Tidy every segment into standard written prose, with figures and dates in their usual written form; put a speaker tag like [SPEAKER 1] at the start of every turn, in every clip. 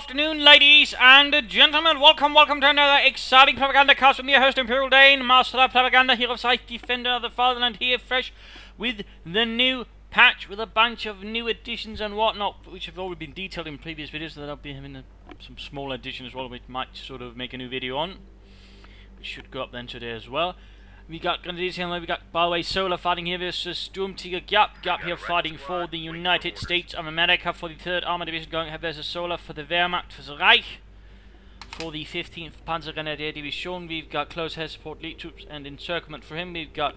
[SPEAKER 1] afternoon, ladies and gentlemen. Welcome to another exciting Propagandacast with me, your host Imperial Dane, Master of Propaganda, here of Sight, Defender of the Fatherland, here fresh with the new patch, with a bunch of new additions and whatnot, which have already been detailed in previous videos, so there'll be some small addition as well, which might sort of make a new video on, which should go up then today as well. We got we got, by the way, Solar fighting here versus Sturmtiger Giap. Giap here fighting for the United States of America for the 3rd Armored Division, going ahead versus Solar for the Wehrmacht, for the Reich. For the 15th Panzergrenadier Division, we've got close air support lead troops and encirclement for him. We've got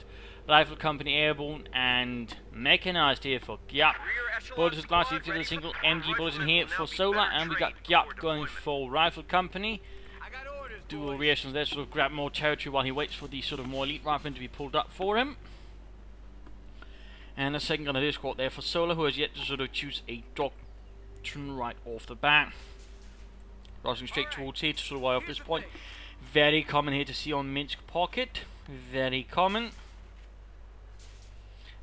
[SPEAKER 1] Rifle Company Airborne and Mechanized here for Giap. Bullets largely to the single MG bullets in here for Solar, and we got Giap going for Rifle Company. Dual reactions there, sort of grab more territory while he waits for the sort of more elite riflemen to be pulled up for him. And the second Grenadier squad there for Solar, who has yet to sort of choose a doctrine right off the bat. Crossing straight towards here to sort of way off this point. Very common here to see on Minsk Pocket. Very common.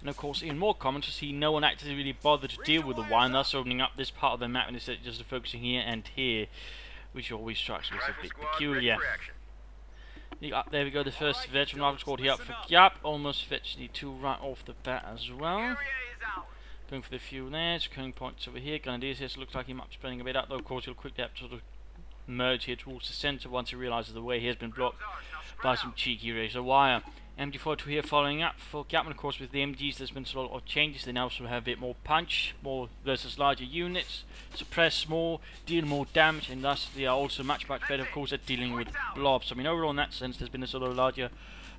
[SPEAKER 1] And of course, even more common to see no one actually really bothered to deal with the wine, thus opening up this part of the map instead of just focusing here and here, which always strikes me as a bit peculiar. There we go, the first veteran rifle squad here up for Giap, almost virtually 2 right off the bat as well. Going for the fuel there, securing points over here. Grenadiers here, so looks like he might be spreading a bit out, though of course he'll quickly have to sort of merge here towards the centre once he realises the way he has been blocked by some cheeky razor wire. MG42 here following up for Giap, and of course with the MGs there's been a lot of changes. They now sort of have a bit more punch, more versus larger units, suppress more, deal more damage, and thus they are also much better of course at dealing with blobs. So, I mean, overall in that sense there's been a sort of larger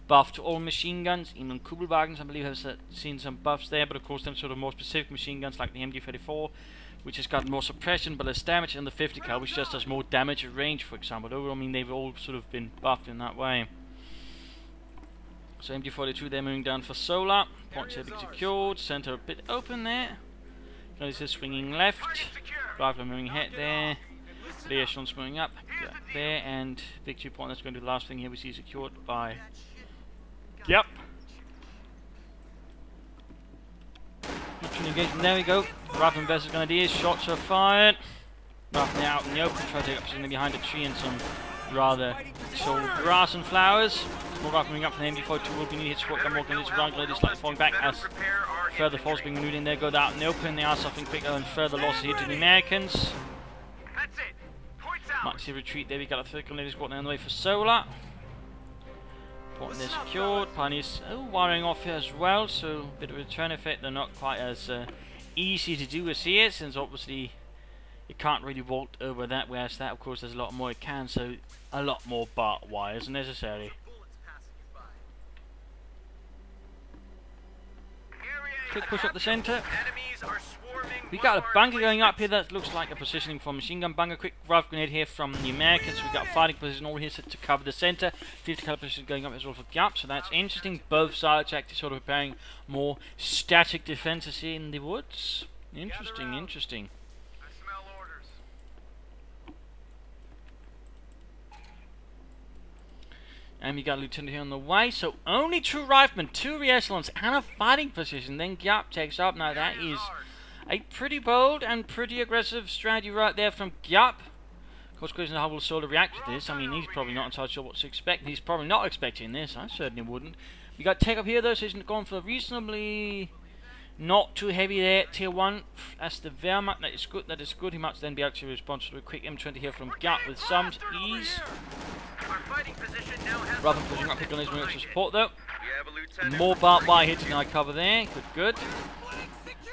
[SPEAKER 1] buff to all machine guns. Even Kubelwagens I believe have seen some buffs there, but of course them sort of more specific machine guns like the MG34, which has got more suppression but less damage, and the 50 cal which just does more damage at range, for example. But overall, I mean, they've all sort of been buffed in that way. So MG42 they're moving down for Solar. Points have been secured. Center a bit open there. This is swinging left. Rifle moving ahead there. The echelon's moving up there, and victory point that's going to be the last thing here we see secured by Giap. Engagement, there we go. Rifle versus Grenadiers. Shots are fired. Rifle out in the open. Try to take up something behind a tree and some rather tall grass and flowers. More rifle moving up from the MG42 will be needed to support them more Grenadiers around. Grenadiers slightly falling back as further falls being renewed in there. Go out in the open. They are suffering quicker and further losses here to the Americans. Might see a retreat there. We got a 3rd Grenadier squad on the way for Solar. Point there secured. Pioneers wiring off here as well, so a bit of a return effect. They're not quite as easy to do as here, since obviously you can't really vault over that, whereas that of course there's a lot more it can, so a lot more barbed wires necessary. Quick push up the centre. We got a bunker going up here that looks like a positioning for a machine gun bunker. Quick rifle grenade here from the Americans. We got a fighting position over here set to cover the centre. 50 caliber position going up as well for Giap, so that's interesting. Both sides actually sort of preparing more static defences here in the woods. Interesting, interesting. And we got a lieutenant here on the way, so only 2 riflemen, 2 re-echelons, and a fighting position. Then Giap takes up. Now that is a pretty bold and pretty aggressive strategy right there from Giap. Of course, question how will Solar react to this. I mean, he's probably not entirely sure what to expect. He's probably not expecting this. I certainly wouldn't. We got take up here though, so he's gone for reasonably not too heavy there. Tier 1, that's the Wehrmacht. That is good. That is good. He might then be able to respond to a quick M20 here from Giap with some ease. Rather than pushing up here on his military support though. More barbed wire here to now cover there. Good.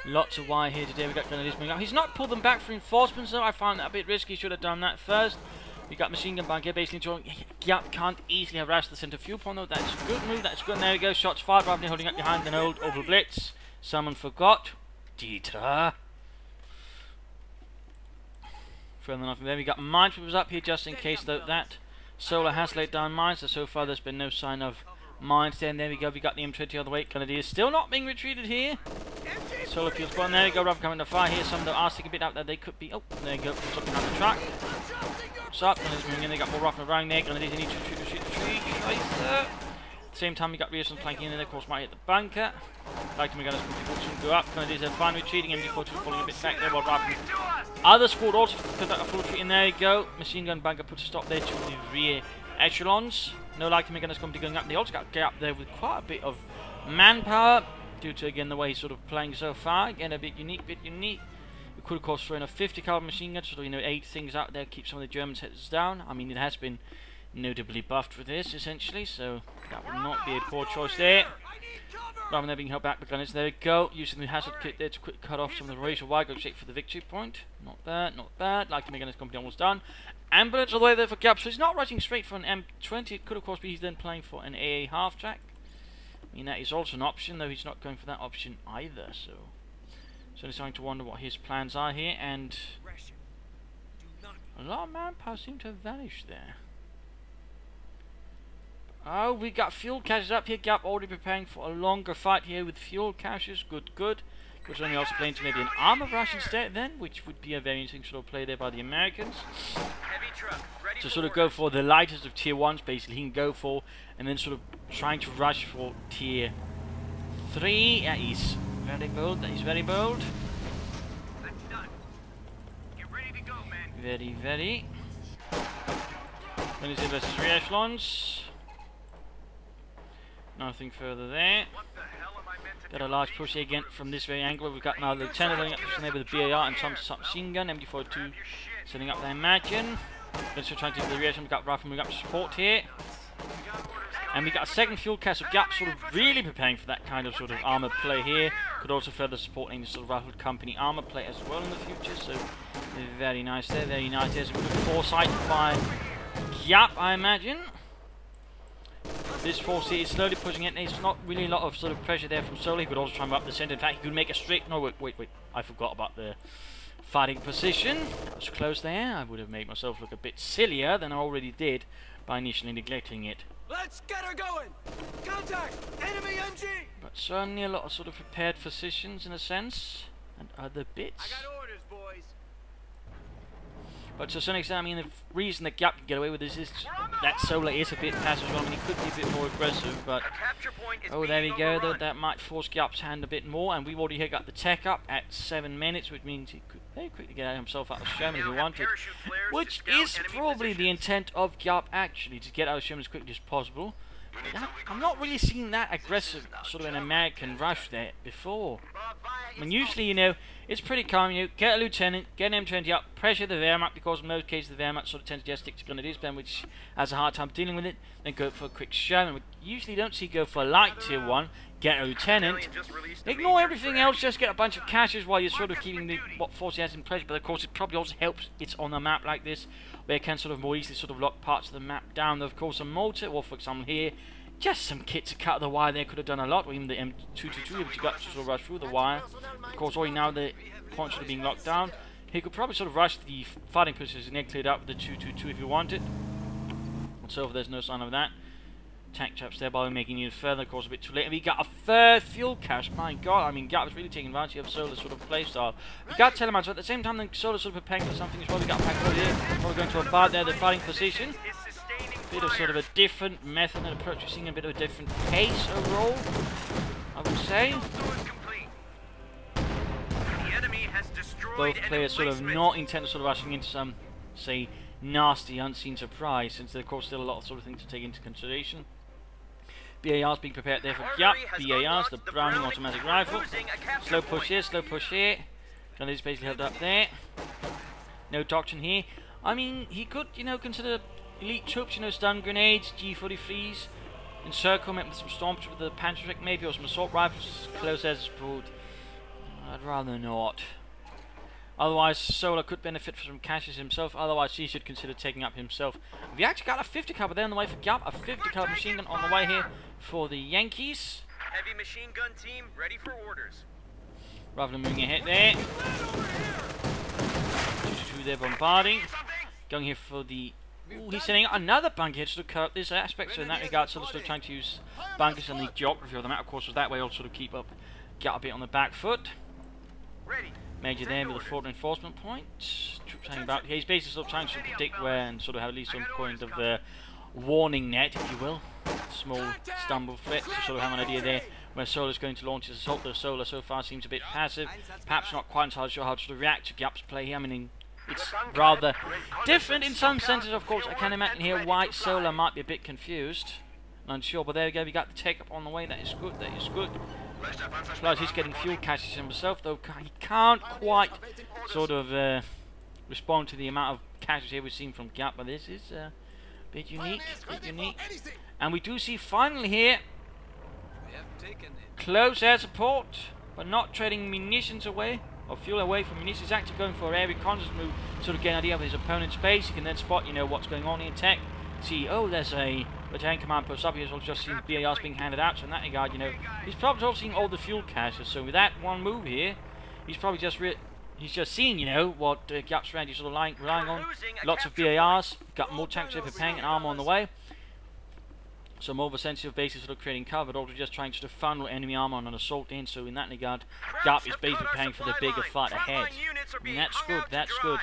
[SPEAKER 1] Lots of wire here today. We got Grenadiers moving up. He's not pulled them back for reinforcements though. I found that a bit risky. Should have done that first. We got machine gun bunker basically enjoying. Giap can't easily harass the centre fuel point though. That's a good move. That's good. And there we go. Shots fired. Rather than holding up behind an old over blitz. Someone forgot. Dieter. Further enough from there, we got minesweepers up here just in case though that Solar has laid down mines, so far there's been no sign of mines there. And there we go, we got the M20 on the way. Grenadiers still not being retreated here. Solar fuel spawn, there we go, rifle coming to fire here. Some of them are sticking a bit out there, they could be, oh, there you go, something on the track. What's up? Grenadiers moving in, they got more rifle around there. Grenadiers need to retreat. At the same time, we got reasons planking in there, of course, might hit the bunker. Like to make us go up. Grenadiers are fine retreating. MG42 falling a bit back there while rifle Other squad also conduct a full retreat, and there you go. Machine gun bunker puts a stop there to the rear echelons. No light coming gun going up. They also got Giap there with quite a bit of manpower, due to again the way he's sort of playing so far. Again, a bit unique. We could of course throw in a 50 caliber machine gun, so aid things out there, keep some of the Germans' heads down. I mean, it has been notably buffed with this essentially, so that would not be a poor choice there. Rather than being held back by gunners, there we go. Using the hazard kit there to quick cut off some of the razor wire, go straight for the victory point. Not bad, not bad. Like to make gunner's company almost done. Ambulance all the way there for Giap, so he's not rushing straight for an M20. It could of course be he's then playing for an AA half track. I mean, that is also an option, though he's not going for that option either, so he's starting to wonder what his plans are here, and a lot of manpower seem to have vanished there. Oh, we got fuel caches up here. Giap already preparing for a longer fight here with fuel caches. Good, good. Which only also playing to maybe an armor rush instead then, which would be a very interesting sort of play there by the Americans. To sort of go for the lightest of tier 1s, basically, he can go for, and then sort of trying to rush for tier 3. Yeah, he's very bold. That is very bold. Very, very. When is it versus rear echelons? Nothing further there. Got a large push here again from this very angle. We've got now the Lieutenant running up there with the BAR and some submachine gun. MD42 setting up their imagine. Then still trying to do the reaction. We've got Rifle moving up to support here. And we got a second fuel cache. So Giap sort of really preparing for that kind of sort of armor play here. Could also further supporting the sort of Rifle Company armor play as well in the future. So very nice there, very nice. There's some good foresight by Giap, I imagine. This force here is slowly pushing it. There's not really a lot of sort of pressure there from Solo. He could also try and move up the center. In fact, he could make a straight. No, wait. I forgot about the fighting position. That was close there. I would have made myself look a bit sillier than I already did by initially neglecting it.
[SPEAKER 2] Let's get her going! Contact! Enemy MG!
[SPEAKER 1] But certainly a lot of sort of prepared positions in a sense, and other bits.
[SPEAKER 2] I got orders, boys.
[SPEAKER 1] But to some extent, I mean, the reason that Giap can get away with this is that Solar is a bit passive as well. I mean, he could be a bit more aggressive, but oh, there we go. Though that might force Giap's hand a bit more, and we've already here got the tech up at 7 minutes, which means he could very quickly get himself out of Sherman if he wanted, which is probably the intent of Giap actually, to get out of Sherman as quickly as possible. But I'm not really seeing that aggressive sort of an American rush there before. I mean, usually, it's pretty calm. Get a lieutenant, get an M20 up, pressure the Wehrmacht, because in most cases the Wehrmacht sort of tends to just stick to grenadiers, which has a hard time dealing with it, then go for a quick Sherman. We usually don't see go for a light tier 1, get a lieutenant, ignore everything else, just get a bunch of caches while you're sort of keeping what force he has in pressure. But of course it probably also helps it's on a map like this, where it can sort of more easily sort of lock parts of the map down. Of course a mortar, or for example here, just some kit to cut the wire there could have done a lot, or even the M222 which you got to sort of rush through the wire. Of course, already now the points sort of being locked down, he could probably sort of rush the fighting positions and then cleared out with the 222 if you wanted. And so there's no sign of that. Tank traps there by making it further, of course a bit too late. And we got a third fuel cache, my god, I mean Giap was really taking advantage of Solar's sort of playstyle. We got Telemann, so at the same time the Solar's sort of preparing for something as well. We got Pack over here, probably going to abide there, the fighting position. Bit of sort of a different method and approach. We're seeing a bit of a different pace overall, I would say. Both players sort of not intent on sort of rushing into some, say, nasty unseen surprise, since there's of course still a lot of sort of things to take into consideration. BAR's being prepared there for Giap. BAR's the Browning automatic rifle. Slow push here, slow push here. Gun is basically held up there. No doctrine here. I mean, he could, consider elite troops, stun grenades, G43s, encirclement with some stormtroops with the Panzerschreck maybe, or some assault rifles close as support. I'd rather not. Otherwise, Solar could benefit from some caches himself. Otherwise, he should consider taking up himself. We actually got a 50 caliber there on the way for Giap. A 50 caliber machine gun on the way here for the Yankees.
[SPEAKER 2] Heavy machine gun team ready for orders.
[SPEAKER 1] Rather than moving ahead there. 222 there bombarding. Going here for the... Ooh, he's sending out another bunker here to cut up this aspect. So in that regard, Solar's still trying to use bunkers and the geography of the map. Of course, was that way also to keep up, get a bit on the back foot. Major there with a forward reinforcement point. Troops hanging about. He's basically sort of trying to predict where and sort of have at least some point of the warning net, if you will. Small stumble threat to sort of have an idea there where Solar's going to launch his assault. Though Solar so far seems a bit passive. Perhaps not quite entirely sure how to react to Giap's play here. I mean, it's rather different in some senses, of course. I can imagine here why Solar might be a bit confused. Unsure, but there we go, we got the take up on the way. That is good, that is good. Plus he's getting fuel caches himself, though he can't quite sort of respond to the amount of caches here we've seen from Giap, but this is a bit unique, And we do see finally here close air support, but not trading munitions away, or fuel away from munitions. He's actually going for air reconnaissance move, sort of get an idea of his opponent's base. He can then spot, you know, what's going on in tech. See, oh, there's a battalion command post up here, so just seen BARs being handed out, so in that regard, you know, he's probably also seeing all the fuel caches, so with that one move here, he's probably just seeing, you know, what Giap's strategy is sort of relying on. Lots of BARs, got more tanks here preparing and armor on the way. So more of a sensitive basis sort of creating cover, but also just trying to funnel enemy armor on an assault in, so in that regard, Giap is basically preparing for the bigger fight ahead. I mean, that's good, that's good.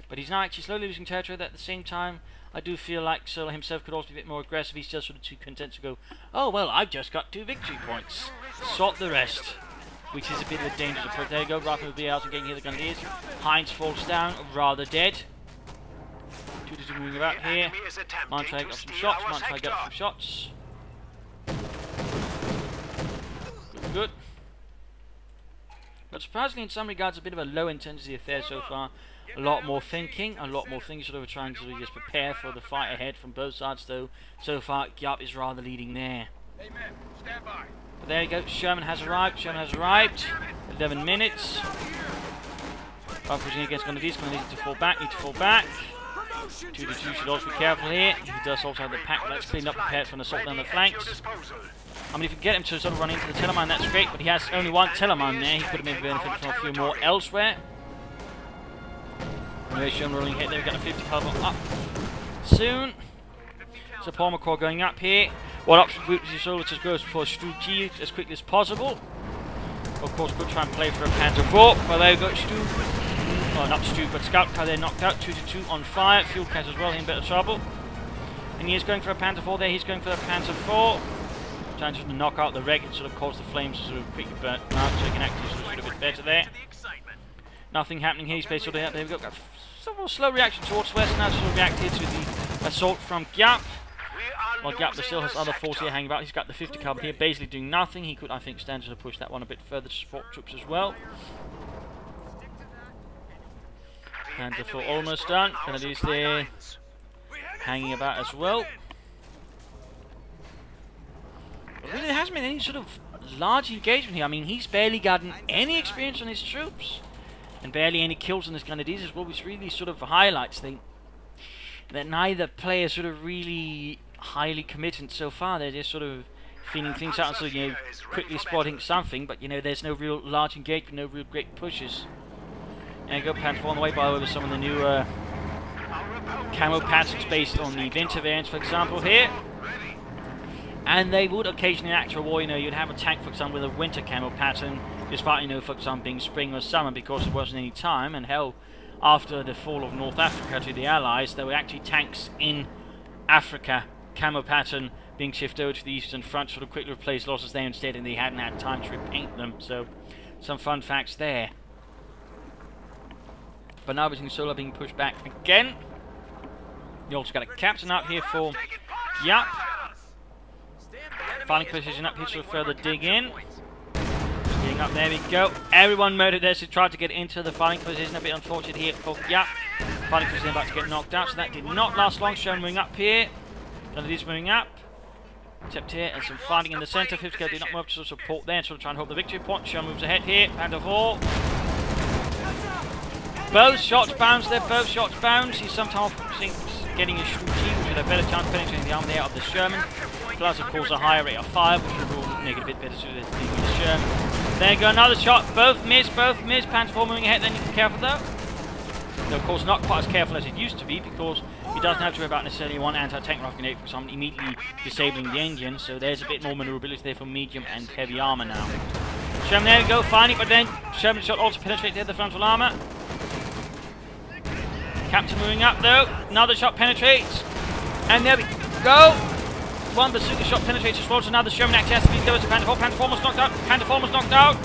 [SPEAKER 1] But he's now actually slowly losing territory. At the same time, I do feel like Solar himself could also be a bit more aggressive. He's just sort of too content to go, oh, well, I've just got 2 victory points. Sort the rest. Which is a bit of a dangerous approach. There you go, right from the BLs and getting here the Grenadiers. Heinz falls down, rather dead. 2-2 moving about here. Montrey got some shots, Montrey got some shots. Good. But surprisingly, in some regards, a bit of a low intensity affair so far. A lot more thinking, a lot more things sort of trying to just prepare for the fight ahead from both sides, though. So far, Giap is rather leading there.
[SPEAKER 2] Amen. Stand by.
[SPEAKER 1] But there you go, Sherman has arrived, 11 minutes. Well, pushing against Grenadiers, Grenadiers need to fall back, 2-2 should also be careful here. He does also have the pack, but that's cleaned up, prepared for an assault down the flanks. I mean, if you can get him to sort of run into the Telemine, that's great, but he has only one Telemine there. He could have maybe benefited from a few more elsewhere. Anyway, Sherman rolling ahead there, we've got a 50 caliber up soon. So Paul McCaw going up here. What option group is Solar to go for Stu as quickly as possible? Of course, could try and play for a Panzer IV, but there you go, Stu. Oh, not Stu, but Scout car there knocked out, 2-2 on fire. Fuel cache as well, in a bit of trouble. And he is going for a Panzer IV there, he's going for a Panzer IV. Trying to knock out the wreck and sort of cause the flames to sort of quickly burn out, so he can actually sort of shoot a bit better there. Nothing happening here, he's based sort of out there. We've got a slow reaction towards West, now sort of reacted to the assault from Giap. While Giap still has other forces here hanging about. He's got the 50 caliber here, basically doing nothing. He could, I think, stand to push that one a bit further to support troops as well. Panzer IV almost done. Grenadiers there hanging about as well. But really, there hasn't been any sort of large engagement here. I mean, he's barely gotten any experience on his troops, and barely any kills on his Grenadiers as well, which really sort of highlights that neither player sort of really highly committed so far. They're just sort of feeling things out and sort of, you know, quickly spotting something, but you know, there's no real large engagement, no real great pushes. And go Panzer IV on the way, by the way, with some of the new camo patterns based on the winter variants, for example, here. And they would occasionally, in actual war, you know, you'd have a tank, for example, with a winter camo pattern, despite, you know, for example, being spring or summer, because there wasn't any time. And hell, after the fall of North Africa to the Allies, there were actually tanks in Africa, camo pattern, being shifted over to the Eastern Front, sort of quickly replaced losses there instead, and they hadn't had time to repaint them. So, some fun facts there. But now we're seeing Solar being pushed back again. You also got a captain up here for Giap. Fighting position up here to further dig in. Getting up, there we go. Everyone murdered there to try to get into the fighting position. A bit unfortunate here for Giap. Fighting position about to get knocked out, so that did not last long. Sherman moving up here. Grenadiers moving up. Tipped here, and some fighting in the centre. 50 did not move up to support there, sort of trying to hold the victory point. Sherman moves ahead here. Panzer IV. Both shots bounced there, both shots bounced. He's sometimes getting a shooting with a better chance of penetrating the arm there of the Sherman. Plus, of course, a higher rate of fire, which will make it a bit better suited to the Sherman. There you go, another shot. Both miss, both miss. Panzer IV moving ahead, then you can be careful though. Though, of course, not quite as careful as it used to be, because he doesn't have to worry about necessarily one anti-tank rifle grenade, for example, immediately disabling the engine, so there's a bit more maneuverability there for medium and heavy armour now. Sherman, there we go, finding, but then Sherman shot also penetrated the frontal armour. Captain moving up though, another shot penetrates, and there we go. One bazooka shot penetrates as well, so now the Sherman actually has to be close to Panzer IV. Panzer IV almost knocked out, Panzer IV almost knocked out.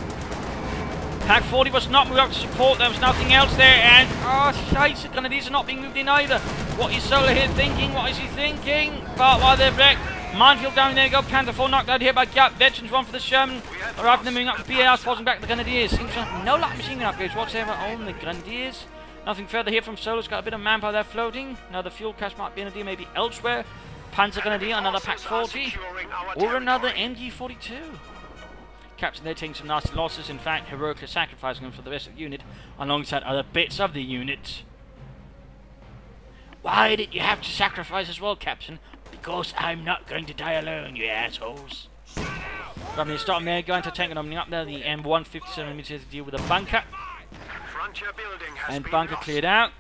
[SPEAKER 1] Pack 40 was not moved up to support. There was nothing else there. And, oh, shite, the Grenadiers are not being moved in either. What is Solar here thinking? What is he thinking? But while they're wrecked, Minefield down there you go. Panther 4 knocked out here by Giap. Veterans 1 for the Sherman. Arriving them moving up the BARs, forcing back the Grenadiers. No light machine gun upgrades whatsoever on the Grenadiers. Nothing further here from Solar's got a bit of manpower there floating. Another fuel cache might be an idea maybe elsewhere. Panzer Grenadier, another Pack 40. Or another MG42. Captain there taking some nasty losses, in fact heroically sacrificing them for the rest of the unit alongside other bits of the unit. Why did you have to sacrifice as well, Captain? Because I'm not going to die alone, you assholes. Grabbing a start there, going to tank and opening up there, the M157mm to deal with a bunker. And bunker cleared out.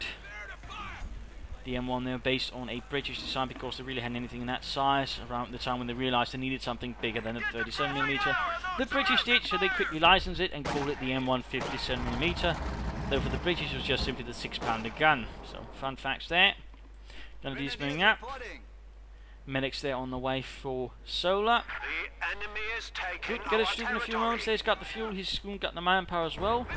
[SPEAKER 1] The M1 there based on a British design because they really hadn't anything in that size around the time when they realised they needed something bigger than a 37mm. The British did, so they quickly licensed it and called it the M157mm. Though for the British it was just simply the 6-pounder gun. So fun facts there. Grenadiers moving up. Medics there on the way for Solar. Could get a shoot in a few moments there. He's got the fuel, he's got the manpower as well.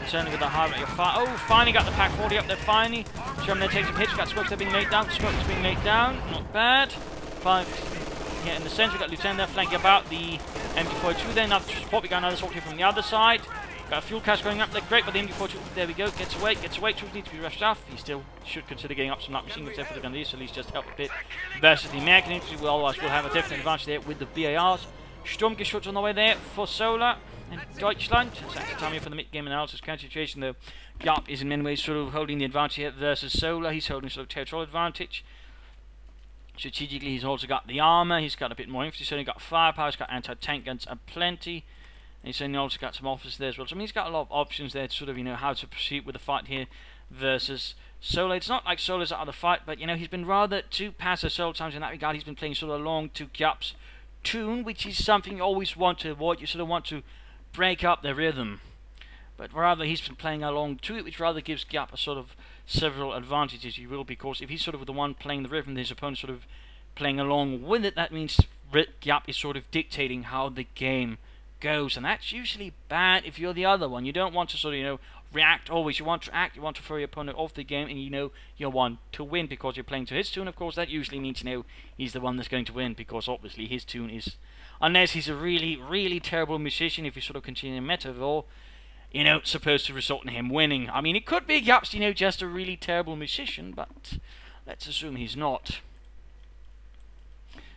[SPEAKER 1] Certainly with the high rate of fire. Oh, finally got the Pack 40 up there, finally. Sherman there takes some hits. We've got smokes there being laid down. Smoke is being laid down. Not bad. 5 here in the centre. We've got Lieutenant there flanking about the MG42 there. Another support. We got another assault here from the other side. Got a fuel cache going up there. Great, but the MG42, there we go. Gets away. Troops need to be rushed off. He still should consider getting up some light machine guns there for the Grenadiers, so at least just help a bit versus the American infantry. Otherwise, we'll have a definite advantage there with the BARs. Sturmgeschütz on the way there for Solar and Deutschland. It's actually time here for the mid-game analysis. Current situation, though, Giap is in many ways sort of holding the advantage here versus Solar. He's holding sort of territorial advantage. Strategically, he's also got the armour. He's got a bit more infantry. He's certainly got firepower. He's got anti-tank guns and plenty. And he's certainly also got some officers there as well. So I mean, he's got a lot of options there to sort of, you know, how to proceed with the fight here versus Solar. It's not like Solar's out of the fight, but, you know, he's been rather too passive several times in that regard. He's been playing sort of along to Giap's tune, which is something you always want to avoid. You sort of want to break up the rhythm, but rather he's been playing along to it, which rather gives Giap a sort of several advantages, you will, because if he's sort of the one playing the rhythm, his opponent sort of playing along with it, that means Giap is sort of dictating how the game goes, and that's usually bad if you're the other one. You don't want to sort of, you know, react always. You want to act, you want to throw your opponent off the game, and you know you want to win because you're playing to his tune. Of course, that usually means, you know, he's the one that's going to win because obviously his tune is, unless he's a really, really terrible musician, if you sort of continue the metaphor, you know, supposed to result in him winning. I mean, it could be Giap's, you know, just a really terrible musician, but let's assume he's not.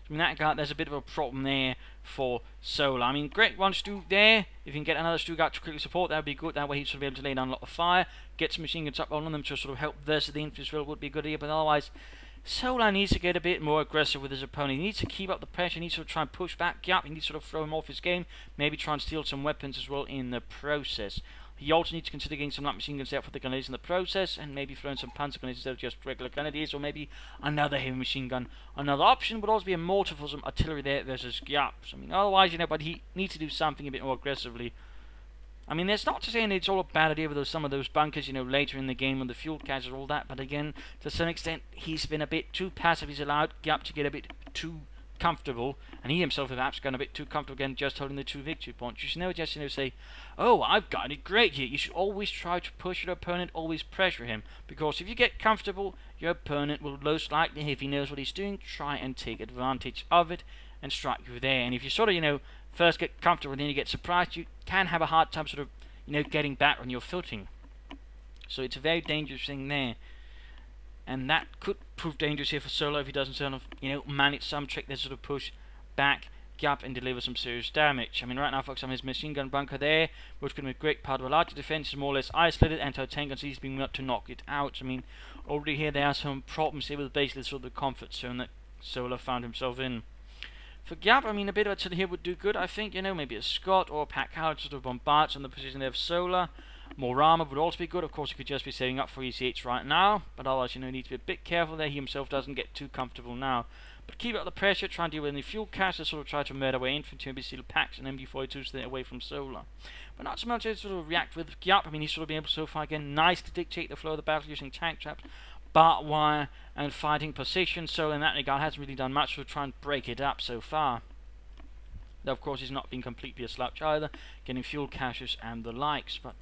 [SPEAKER 1] In that regard, there's a bit of a problem there for Solar. I mean, great one Stu there. If you can get another Stuttgart to quickly support, that would be good. That way he'd sort of be able to lay down a lot of fire, get some machine guns up on them to sort of help versus the infantry as well, would be a good idea. But otherwise, Solar needs to get a bit more aggressive with his opponent. He needs to keep up the pressure. He needs to try and push back Giap. He needs to sort of throw him off his game. Maybe try and steal some weapons as well in the process. He also needs to consider getting some light machine guns out for the Grenadiers in the process, and maybe throwing some Panzer Grenadiers instead of just regular Grenadiers, or maybe another heavy machine gun. Another option would also be a mortar for some artillery there versus Giap. So, I mean, otherwise, you know, but he needs to do something a bit more aggressively. I mean, that's not to say it's all a bad idea with some of those bunkers, you know, later in the game when the fuel caches and all that, but again, to some extent, he's been a bit too passive. He's allowed Giap to get a bit too comfortable, and he himself has perhaps gone a bit too comfortable again, just holding the 2 victory points. You should never just, you know, say, oh, I've got it great here. You should always try to push your opponent, always pressure him, because if you get comfortable, your opponent will most likely, if he knows what he's doing, try and take advantage of it and strike you there. And if you sort of, you know, first get comfortable and then you get surprised, you can have a hard time sort of, you know, getting back on your footing. So it's a very dangerous thing there. And that could prove dangerous here for Solar if he doesn't sort of, you know, manage some trick that sort of push back Giap and deliver some serious damage. I mean, right now, folks, on his machine gun bunker there, which could be a great part of a larger defense, is more or less isolated. Anti-tank guns, he's being up to knock it out. I mean, already here there are some problems here with basically sort of the comfort zone that Solar found himself in. For Giap, I mean, a bit of artillery here would do good, I think, you know, maybe a Scott or a Pack Howard sort of bombards on the position there of Solar. More armor would also be good. Of course, he could just be saving up for ECH right now, but otherwise, you know, he needs to be a bit careful there. He himself doesn't get too comfortable now. But keep up the pressure, try and deal with any fuel caches, sort of try to murder away infantry and seal packs and MG42 so they're away from Solar. But not so much as sort of react with Giap. I mean, he's sort of been able to so far again, nice to dictate the flow of the battle using tank traps, barbed wire, and fighting position. So in that regard, hasn't really done much to try and break it up so far. Though of course he's not been completely a slouch either, getting fuel caches and the likes, but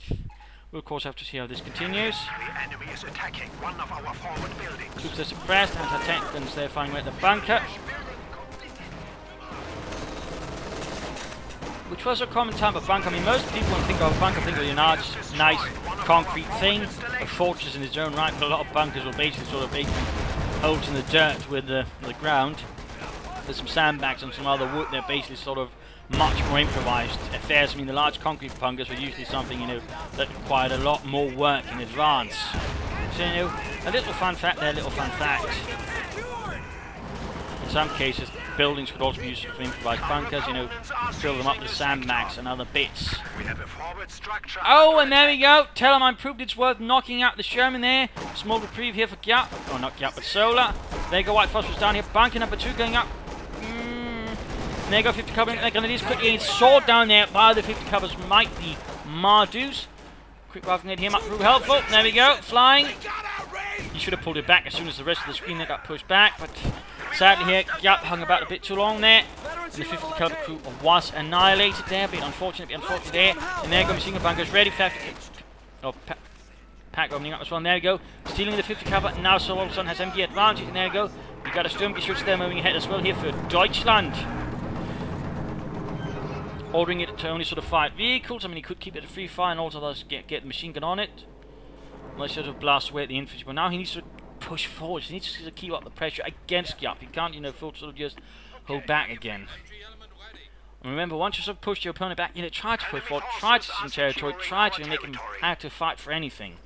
[SPEAKER 1] we'll of course have to see how this continues.
[SPEAKER 3] The enemy is attacking one of our forward buildings.
[SPEAKER 1] Troops are suppressed, anti-tank guns they're firing at the bunker. Which was a common type of bunker. I mean, most people when they think of a bunker think of a nice concrete thing, a fortress in its own right, but a lot of bunkers will basically sort of basically holes in the dirt with the ground. There's some sandbags and some other wood. They're basically sort of much more improvised affairs. I mean, the large concrete bunkers were usually something, you know, that required a lot more work in advance. So, you know, a little fun fact there, a little fun fact. In some cases, buildings could also be used for improvised bunkers, you know, fill them up with sandbags and other bits. Oh, and there we go. Tell them I'm proved it's worth knocking out the Sherman there. Small reprieve here for Giap. Oh, not Giap, but Solar. There you go, White Phosphorus down here. Bunker number 2 going up. And there you go, 50 cover. They're going to do this quickly. It's sword down there by the 50 covers might be Mardus. Quick rifle grenade him up, real helpful. There we go, flying. He should have pulled it back as soon as the rest of the screen got pushed back, but sadly here, Giap hung about a bit too long there. And the 50 caliber crew was annihilated there, bit unfortunate there. And there you go, machine gun bunkers ready for pack opening up as well. And there you go, stealing the 50 caliber. Now so all of a sudden has MG advantage. And there you go, you got a Sturmgeschütz there moving ahead as well here for Deutschland. Ordering it to only sort of fight vehicles. I mean, he could keep it a free fire and also thus get the machine gun on it. Let's sort of blast away at the infantry. But now he needs to push forward. He needs to keep up the pressure against Giap. He can't, you know, sort of just hold back again. And remember, once you sort of push your opponent back, you know, try to push forward, try to some territory, try to make him have to fight for anything.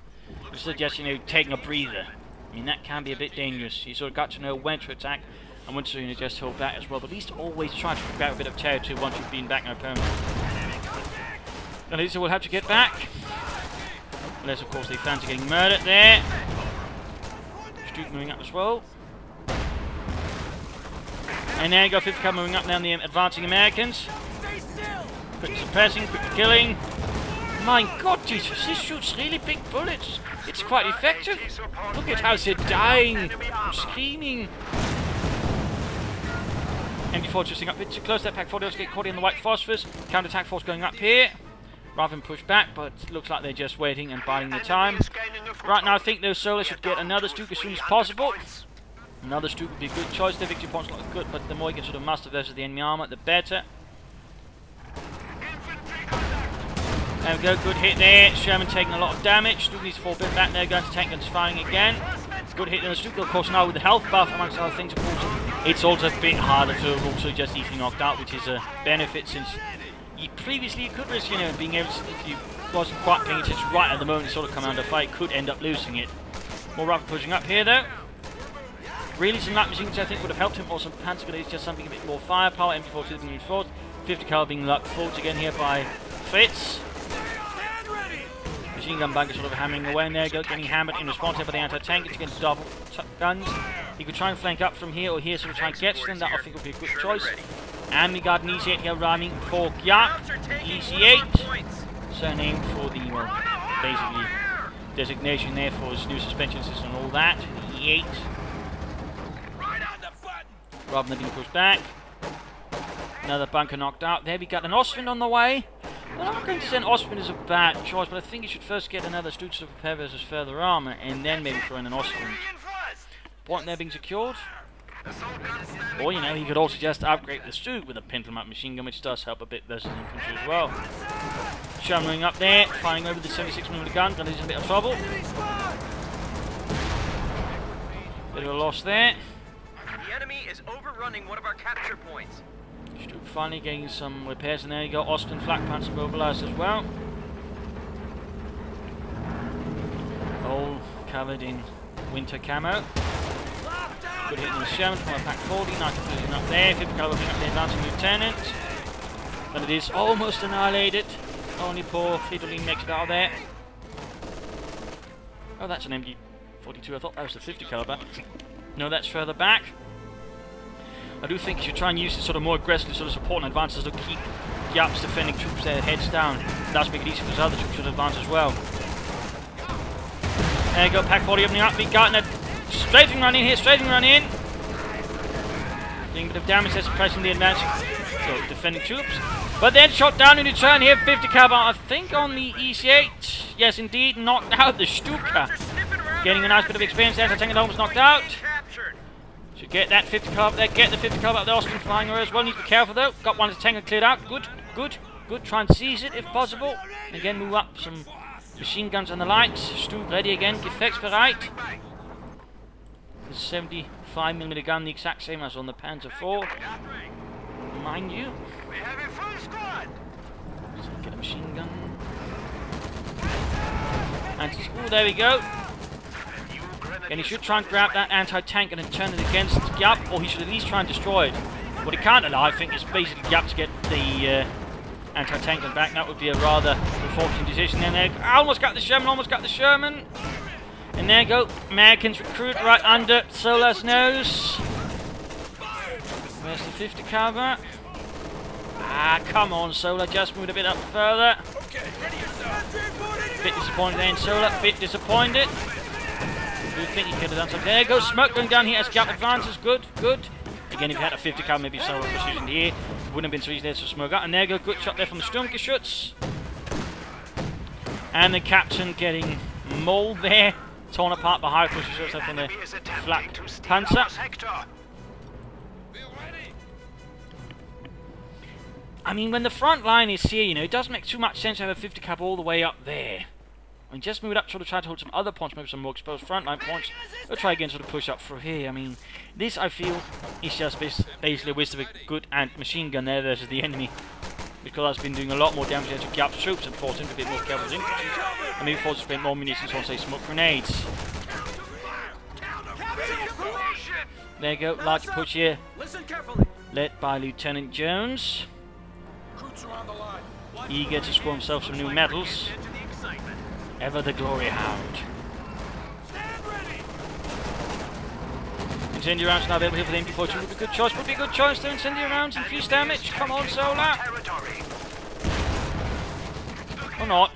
[SPEAKER 1] Instead of just, you know, taking a breather. I mean, that can be a bit dangerous. You sort of got to know when to attack and when to, you know, just hold back as well. But at least always try to grab a bit of territory once you've been back an opponent. At least we'll have to get back. Unless, of course, they fancy getting murdered there. Stuke moving up as well. And there you go, 50 cal moving up now, the advancing Americans. Quick suppressing, quick killing. My god, Jesus, this shoots really big bullets. It's quite effective. Look at how they're dying, screaming. MG4 twisting up a bit too close. That Pack 4 does get caught in the White Phosphorus. Counter-attack force going up here. Rather than push back, but looks like they're just waiting and biding their time. Right now, I think those Solar should get another Stuke as soon as possible. Another Stuke would be a good choice. The victory points look good, but the more you can sort of muster versus the enemy armor, the better. There we go, good hit there. Sherman taking a lot of damage. Stuke needs to fall a bit back there. Going to tank guns firing again. Good hit in the Stuke, of course, now with the health buff, amongst other things, of course. It's also a bit harder to also just easily knocked out, which is a benefit since previously you could risk, you know, being able to, if you wasn't quite paying attention right at the moment, sort of come under fight, could end up losing it. More rapid pushing up here though. Really some light machines I think would have helped him, or some panzer grenades, just something a bit more firepower. MG4 being reinforced. 50 cal being lucked forwards again here by Fritz. Machine gun bunker sort of hammering away, and there you go, getting hammered in response here by the anti-tank. It's against double guns. He could try and flank up from here or here, sort of try and get to them. That I think would be a good choice. And we got an EC8 here running for Giap. EC8. Surname for the, well, basically designation there for his new suspension system and all that. E8. Rather than being pushed back. Another bunker knocked out. There we got an Ostwind on the way. Well, I'm not going to say an Ostwind is a bad choice, but I think you should first get another Stuke to prepare versus further armor, and then maybe throw in an Ostwind. Point there being secured. Or, you know, he could also just upgrade the Stuke with a Pentlemat machine gun, which does help a bit versus infantry as well. Sherman up there, firing over the 76mm gun, gonna lose a bit of trouble. Bit of a loss there.
[SPEAKER 2] The enemy is overrunning one of our capture points.
[SPEAKER 1] Stuke finally getting some repairs, and there you go, Austin flak pants mobilized as well. All covered in winter camo. Good hit in the Sherman from a Pack 40, nice position up there, 50 caliber up the advancing lieutenant. But it is almost annihilated. Only poor Fiddling makes it out of there. Oh, that's an MG42, I thought that was the 50 caliber. No, that's further back. I do think you should try and use it sort of more aggressively, sort of support and advances to keep Giap's defending troops their heads down. That's make it easy for his other troops to advance as well. There you go, Pack 40 opening up, we got a strafing run in here, strafing run in. doing a bit of damage, they're suppressing the advancing defending troops. But then shot down in return here, 50 caliber, I think on the EC8. Yes, indeed, knocked out the Stuka. Getting a nice bit of experience there, anti-tank almost knocked out. Should get that 50 caliber there, get the 50 caliber up the Austrian flying array as well. Need to be careful though. Got one tank cleared out. Good, good, good. Try and seize it if possible. And again, move up some machine guns and the likes. Stug ready again, gefechtsbereit. The 75mm gun, the exact same as on the Panzer IV. Mind you. Just get a machine gun. And oh, there we go. And he should try and grab that anti-tank and then turn it against Giap, or he should at least try and destroy it. What he can't allow, I think, is basically Giap to get the anti-tank gun back. That would be a rather unfortunate decision. And there, almost got the Sherman, almost got the Sherman. And there you go, Americans recruit right under Solar's nose. Where's the 50 caliber? Ah, come on, Solar, just moved a bit up further. Bit disappointed there in Solar, bit disappointed. Do you think he could have done something? There goes smoke going down here as Giap advances. Good, good. Again, if he had a 50 caliber, maybe Solar precision here. Wouldn't have been so easy there to smoke out. And there goes good shot there from the Sturmgeschütz. And the captain getting mauled there. Torn apart by high pushes yourself from the flak panzer. I mean, when the front line is here, you know, it doesn't make too much sense to have a 50 caliber all the way up there. I mean, just move it up, sort of try to hold some other points, maybe some more exposed frontline points. We'll try again, sort of push up through here. I mean, this, I feel, is just basically a waste of a good machine gun there versus the enemy. Because that's been doing a lot more damage to Giap's troops and forced him to be more careful with infantry. And maybe forced to spend more munitions on, say, smoke grenades. There you go, large push here. Led by Lieutenant Jones. Eager to score himself some new medals. Ever the glory hound. Incendiary rounds now available here for the MP42. Would be a good choice. Would be a good choice to incendiary rounds. Increase damage. Come on, Solar. Or not.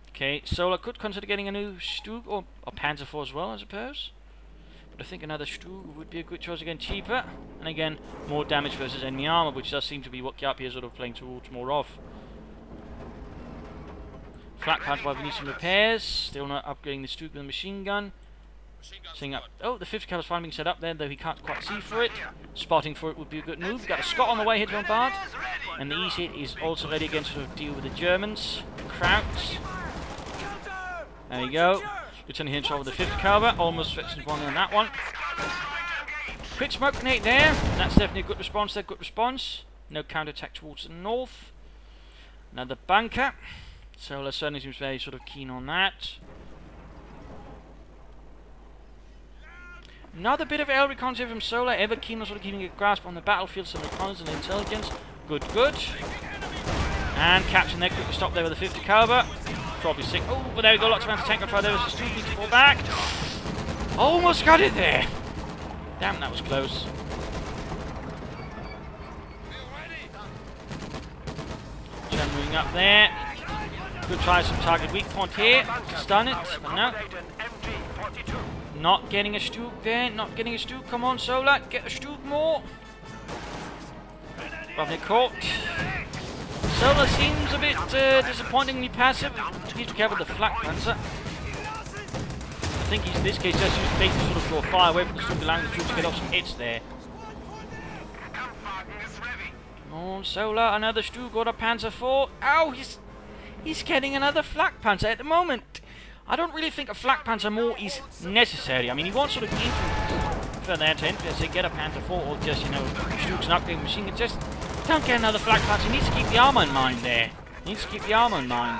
[SPEAKER 1] Okay, Solar could consider getting a new Stug or a Panzer IV as well, I suppose. But I think another Stug would be a good choice again, cheaper. And again, more damage versus enemy armor, which does seem to be what Giap here is sort of playing towards more of. Flak panzer, while we need some repairs. Still not upgrading the Stug with a machine gun. Seeing up. Oh, the 50 caliber's finally being set up there, though he can't quite see for it. Spotting for it would be a good move. We've got a Scot on the way here to bombard. And the EC is also ready again to deal with the Germans. Krauts. There you go. Lieutenant Hinch over the 50 caliber. Almost stretching one on that one. Quick smoke grenade there. That's definitely a good response there. Good response. No counterattack towards the north. Another bunker. Solar certainly seems very sort of keen on that. Another bit of air reconnaissance from Solar, ever keen on sort of keeping a grasp on the battlefield, some reconnaissance and intelligence. Good, good. And captain there, quickly stop there with a 50 caliber. Probably sick. Oh, but there we go, lots of anti-tank gunfire there. There's a Stug to fall back. Almost got it there. Damn, that was close. Just moving up there. Could try some target weak point here to stun it, but no. Not getting a Stug there, not getting a Stug. Come on, Solar, get a Stug more. Probably caught. Solar seems a bit disappointingly passive. Need to be careful with the flak panzer. I think he's in this case just using bait to sort of draw fire away from the Stug, allowing the troops to get off some hits there. Come on, Solar, another Stug or a Panzer IV. Ow, he's getting another flak panzer at the moment. I don't really think a flak panzer more is necessary. I mean, he wants sort of infantry further into infantry, say get a Panzer IV or just, you know, Stugs and upgrading machine gun. Just don't get another flak panzer. He needs to keep the armor in mind there. He needs to keep the armor in mind.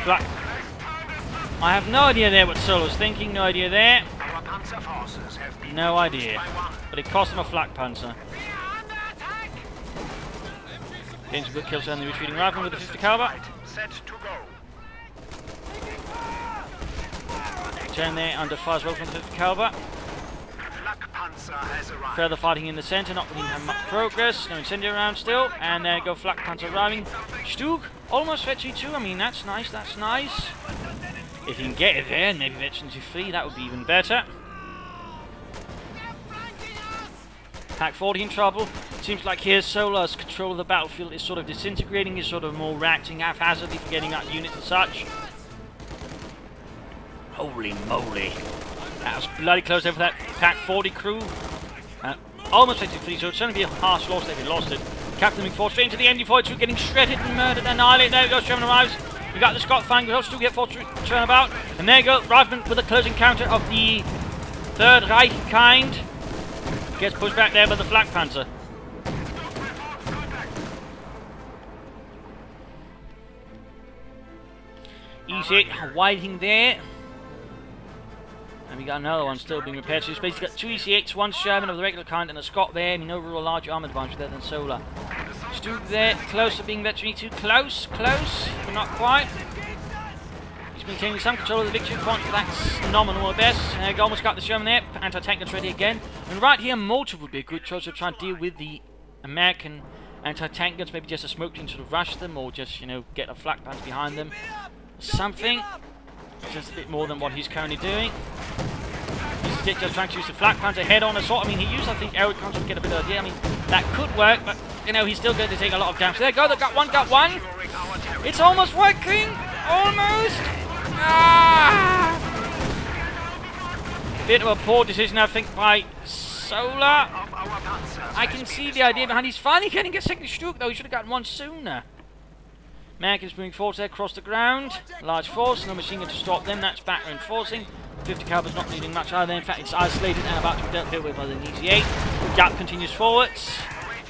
[SPEAKER 1] Flak. I have no idea there what Solar's thinking. No idea there. No idea. But it cost him a flak panzer. Getting some good kills on the retreating rifleman with the 50 caliber. Turn there under fire as well from the 50 caliber. Further fighting in the centre, not really have much progress. No incendiary round still. And there go flak panzer arriving. Stug almost fetching too. I mean, that's nice, that's nice. If you can get it there, and maybe veterans are free, that would be even better. Pack 40 in trouble. Seems like here Solar's control of the battlefield is sort of disintegrating, is sort of more reacting haphazardly for getting out units and such. Holy moly. That was bloody close there for that Pack 40 crew. Almost 53, so it's going to be a harsh loss if he lost it. Captain McFall straight into the MD-42, getting shredded and murdered, annihilated. There we go, Sherman arrives. We got the Scott Fang, we'll still get forced to turn about. And there you go, Reifman with a close encounter of the Third Reich kind. Gets pushed back there by the Flak Panzer. EC8 waiting there. And we got another one still being repaired. So it's basically got 2 EC8s, 1 Sherman of the regular kind, and a Scott there. I mean, overall large armoured advantage there than Solar. Stoop there, close to being veteran too close, but not quite. He's maintaining some control of the victory point, but that's nominal at best. Almost got the Sherman there, anti-tank guns ready again. And right here, Motive would be a good choice to try and deal with the American anti-tank guns, maybe just a smoke team to sort of rush them, or just, you know, get a flak pants behind them. Something. Just a bit more than what he's currently doing. He's just trying to use the flak panzer head-on assault. I mean, he used, I think, aerial comms to get a bit of idea. I mean, that could work, but, you know, he's still going to take a lot of damage. There you go, they got one. It's almost working! Almost! Ah! Bit of a poor decision, I think, by Solar. I can see the idea behind. He's finally getting a second Stuk, though. He should have gotten one sooner. Americans moving forward there across the ground. Large force, no machine gun to stop them. That's back reinforcing. 50 caliber's not needing much either. In fact, it's isolated and about to be dealt with by the EZ8. Giap continues forwards.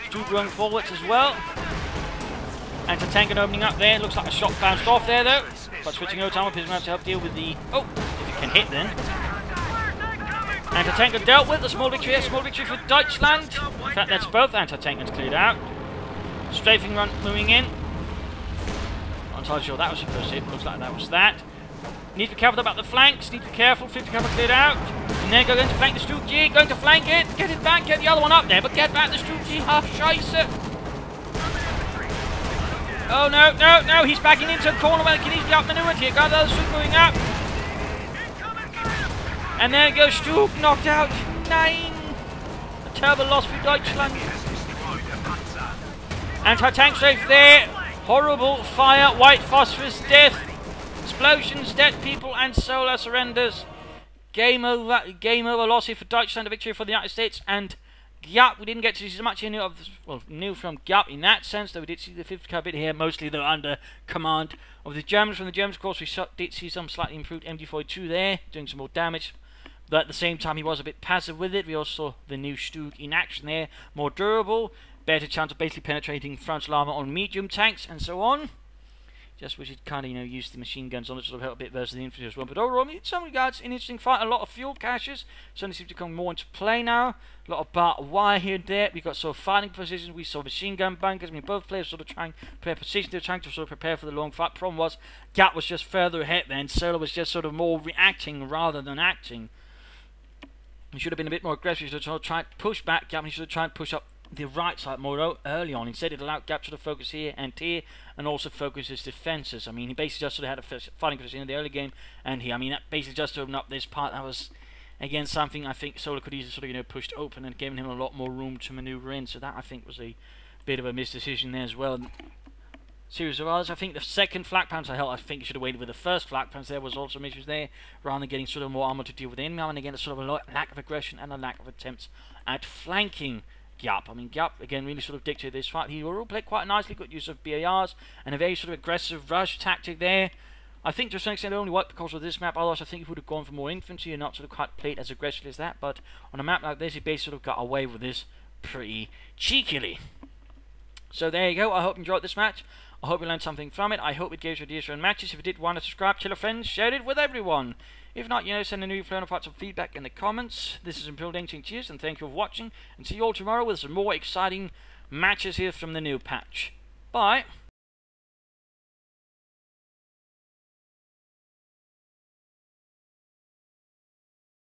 [SPEAKER 1] Stuk going forwards as well. Anti-tank gun opening up there. Looks like a shot bounced off there though. But switching over time, he's going to help deal with the... Oh, if it can hit then. Anti-tank gun dealt with. A small victory here. Small victory for Deutschland. In fact, that's both anti-tank guns cleared out. Strafing run moving in. Not sure that was supposed to hit, looks like that was that. Need to be careful about the flanks, need to be careful, 50 cover cleared out. And then going to flank the Stuk G, going to flank it, get it back, get the other one up there, but get back the Stuk G, Scheisse. Oh no, he's backing into a corner where he needs to be outmaneuvered here, got the other Stuk moving up. And there goes Stuk, knocked out, 9. A terrible loss for Deutschland. Anti-tank strafe there. Horrible fire, white phosphorus, death, explosions, dead people, and Solar surrenders. Game over loss here for Deutschland, a victory for the United States, and Giap. We didn't get to see much new from Giap in that sense, though we did see the 50 car bit here, mostly though under command of the Germans. From the Germans, of course, we did see some slightly improved MD-42 there, doing some more damage. But at the same time, he was a bit passive with it. We also saw the new Stuk in action there, more durable. Better chance of basically penetrating frontal armor on medium tanks and so on. Just wish it kind of, you know, used the machine guns on it to sort of help a bit versus the infantry as well. But overall, in some regards, an interesting fight. A lot of fuel caches certainly seem to come more into play now. A lot of barbed wire here and there. We got sort of fighting positions. We saw machine gun bunkers. I mean, both players sort of trying to prepare positions. They were trying to sort of prepare for the long fight. Problem was, Giap was just further ahead then. Solar was just sort of more reacting rather than acting. He should have been a bit more aggressive. He should have tried to push back Giap. He should have tried to push up the right side more early on. Instead, it allowed Giap to focus here, and also focus his defences. I mean, he basically just sort of had a fighting position in the early game, and he, I mean, that basically just opened up this part. That was, again, something I think Solar could easily sort of, you know, pushed open and given him a lot more room to manoeuvre in. So that, I think, was a bit of a misdecision there as well. Series of others, I think the second flak panzer held, I think he should have waited with the first flak panzer. There was also issues there, rather than getting sort of more armour to deal with the enemy. And again, a sort of a lack of aggression and a lack of attempts at flanking Giap. I mean, Giap, again, really sort of dictated this fight. He overall played quite nicely, good use of BARs, and a very sort of aggressive rush tactic there. I think to a certain extent it only worked because of this map, otherwise I think he would have gone for more infantry and not sort of quite played as aggressively as that, but on a map like this, he basically sort of got away with this pretty cheekily. So there you go, I hope you enjoyed this match. I hope you learned something from it. I hope it gave you ideas for your matches. If you did want to subscribe, tell your friends, share it with everyone. If not, you know, send a new friend of some feedback in the comments. This is Imperial Dancing. Cheers, and thank you for watching. And see you all tomorrow with some more exciting matches here from the new patch. Bye.